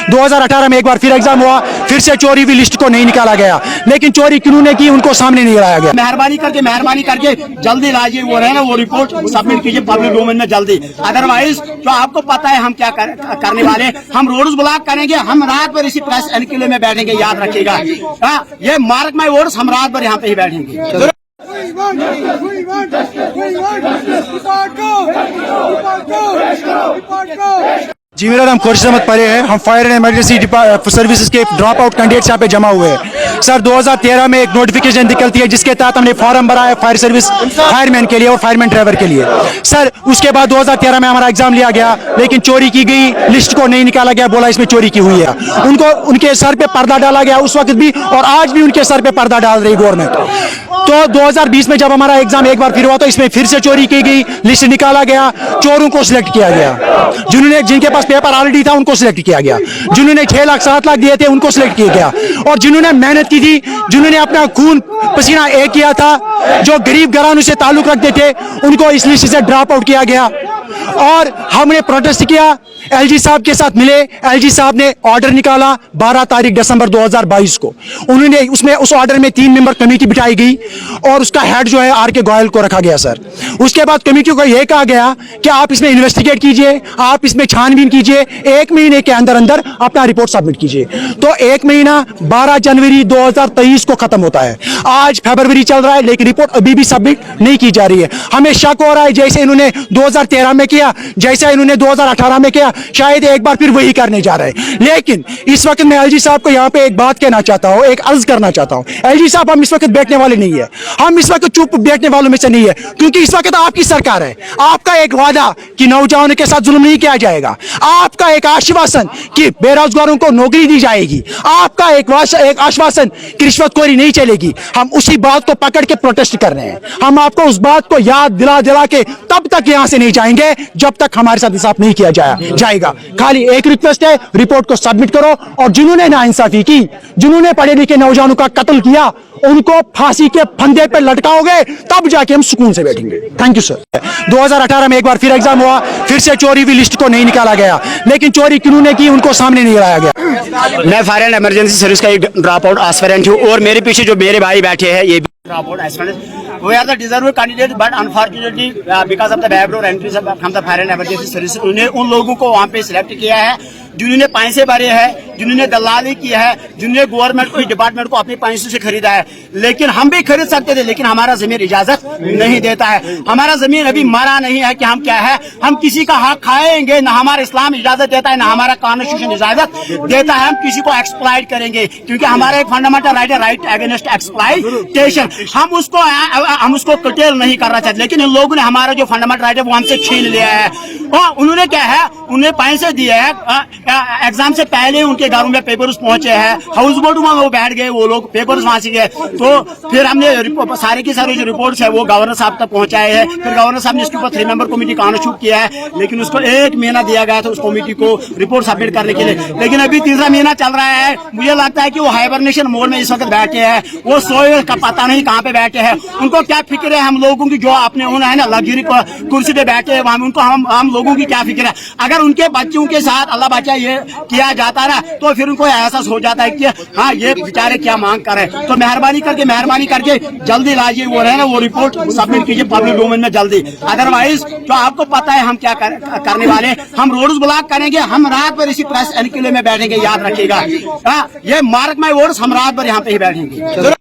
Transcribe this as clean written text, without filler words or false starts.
2018 में एक बार फिर एग्जाम हुआ, फिर से चोरी हुई, लिस्ट को नहीं निकाला गया, लेकिन चोरी किन्होंने की उनको सामने नहीं लाया गया। मेहरबानी करके जल्दी लाइए, वो है ना वो रिपोर्ट सबमिट कीजिए पब्लिक डोमेन में जल्दी। अदरवाइज तो आपको पता है हम क्या करने वाले, हम रोड्स ब्लॉक करेंगे, हम रात भर इसी प्रेस एनक्लेव में बैठेंगे, याद रखिएगा। ये मार्क माय वर्ड्स, हम रात भर यहाँ पे ही बैठेंगे। जी, मेरा नाम खुर्शीद अहमद परे है। हम फायर एंड इमरजेंसी सर्विसेज के ड्रॉप आउट कैंडिडेट्स यहाँ पे जमा हुए हैं। सर 2013 में एक नोटिफिकेशन निकलती है जिसके तहत हमने फॉर्म भरा है फायर सर्विस फायरमैन के लिए और फायरमैन ड्राइवर के लिए। सर उसके बाद 2013 में हमारा एग्जाम लिया गया, लेकिन चोरी की गई, लिस्ट को नहीं निकाला गया, बोला इसमें चोरी की हुई है। उनके सर पे पर्दा डाला गया उस वक्त भी, और आज भी उनके सर पे पर्दा डाल रही गवर्नमेंट। तो 2020 में जब हमारा एग्जाम एक बार फिर हुआ तो इसमें फिर से चोरी की गई, लिस्ट निकाला गया, चोरों को सिलेक्ट किया गया, जिनके पास पेपर ऑलरेडी था उनको सिलेक्ट किया गया, जिन्होंने 6 लाख 7 लाख दिए थे उनको सिलेक्ट किया गया, और जिन्होंने मेहनत की थी, जिन्होंने अपना खून पसीना एक किया था, जो गरीब घरानों से ताल्लुक रखते थे, उनको इस लिस्ट से ड्रॉप आउट किया गया। और हमने प्रोटेस्ट किया, एलजी साहब के साथ मिले, एलजी साहब ने ऑर्डर निकाला 12 तारीख दिसंबर 2022 को। उन्होंने उस ऑर्डर में 3 मेंबर कमेटी बिठाई गई और उसका हेड जो है आर के गोयल को रखा गया। सर उसके बाद कमेटी को यह कहा गया कि आप इसमें इन्वेस्टिगेट कीजिए, आप इसमें छानबीन कीजिए, 1 महीने के अंदर अंदर अपना रिपोर्ट सबमिट कीजिए। तो 1 महीना 12 जनवरी 2023 को खत्म होता है, आज फरवरी चल रहा है, लेकिन रिपोर्ट अभी भी सबमिट नहीं की जा रही है। हमें शक हो रहा है जैसे इन्होंने 2013 में किया, जैसे इन्होंने 2018 में किया, शायद एक बार फिर वही करने जा रहे हैं। लेकिन इस वक्त मैं एलजी साहब को यहाँ पे एक बात कहना चाहता हूँ, एक अर्ज करना चाहता हूँ। एलजी साहब, हम इस वक्त बैठने वाले नहीं है, हम इस वक्त चुप बैठने वालों में से नहीं है, क्योंकि इस वक्त आपकी सरकार है। आपका एक वादा कि नौजवानों के साथ जुल्म नहीं किया जाएगा, आपका एक आश्वासन कि बेरोजगारों को नौकरी दी जाएगी, आपका एक आश्वासन कि रिश्वतखोरी नहीं चलेगी। हम उसी बात को पकड़ के प्रोटेस्ट कर रहे हैं। हम आपको उस बात को याद दिला के तब तक यहाँ से नहीं जाएंगे जब तक हमारे साथ इंसाफ नहीं किया जाएगा। खाली एक रिक्वेस्ट है, रिपोर्ट को सबमिट करो, और जिन्होंने नाइंसाफी की, जिन्होंने पढ़े लिखे नौजवानों का कत्ल किया, उनको फांसी के फंदे पे लटकाओगे, तब जाके हम सुकून से बैठेंगे। Thank you sir. 2018 में एक बार फिर एग्जाम हुआ, फिर से चोरी हुई, लिस्ट को नहीं निकाला गया, लेकिन चोरी किन्होंने की उनको सामने नहीं लाया गया। मैं फायर एंड इमरजेंसी सर्विस का एक ड्रॉप आउट एस्पिरेंट हूँ, और मेरे पीछे जो मेरे भाई बैठे हैं ये भी drop out aspirant. We are the deserved candidate, but unfortunately because of the backdoor entries from the fire and emergency services, उन्हें उन लोगों को वहाँ पे सिलेक्ट किया है जिन्होंने पैसे भरे हैं, जिन्होंने दलाली की है, जिन्होंने गवर्नमेंट को, डिपार्टमेंट को अपने पैसों से खरीदा है। लेकिन हम भी खरीद सकते थे, लेकिन हमारा जमीन इजाजत नहीं देता है। हमारा जमीन अभी मरा नहीं है कि हम क्या है, हम किसी का हक खाएंगे, ना हमारा इस्लाम इजाजत देता है, ना हमारा कॉन्स्टिट्यूशन इजाजत देता है। हम किसी को एक्सप्लॉइट करेंगे, क्योंकि हमारा एक फंडामेंटल राइट है, राइट अगेंस्ट एक्सप्लॉइटेशन। हम उसको कटेल नहीं करना चाहते, लेकिन इन लोगों ने हमारा जो फंडामेंटल राइट है वो हमसे छीन लिया है। और उन्होंने क्या है, उन्हें पैसे दिए हैं, एग्जाम से पहले उनके घरों में पेपर्स पहुंचे हैं, हाउस बोट में वो बैठ गए, वो लोग पेपर्स वहां से गए। तो फिर हमने सारे की सारी जो रिपोर्ट्स है वो गवर्नर साहब तक पहुंचाए हैं। फिर गवर्नर साहब ने इसके ऊपर 3 मेंबर कमेटी कॉन्स्टिट्यूट किया है, लेकिन उसको 1 महीना दिया गया था उस कमेटी को रिपोर्ट सबमिट करने के लिए, लेकिन अभी 3रा महीना चल रहा है। मुझे लगता है कि वो हाइबरनेशन मोड में इस वक्त बैठे हैं, वो सोए का पता नहीं कहाँ पे बैठे हैं। उनको क्या फिक्र है हम लोगों की, जो आपने होना है ना लग्जरी कुर्सी पे बैठे हैं, उनको हम लोगों की क्या फिक्र है। अगर उनके बच्चों के साथ अल्लाह बचा ये किया जाता ना, तो फिर उनको एहसास हो जाता है कि हाँ ये बेचारे क्या मांग कर रहे हैं। तो मेहरबानी करके जल्दी लाइए, वो है ना वो रिपोर्ट सबमिट कीजिए पब्लिक डोमेन में जल्दी। अदरवाइज तो आपको पता है हम क्या करने वाले, हम रोड्स ब्लॉक करेंगे, हम रात भर इसी प्रेस एनक्लेव में बैठेंगे, याद रखिएगा। ये मार्क माय वर्ड्स, हम रात भर यहाँ पे ही बैठेंगे।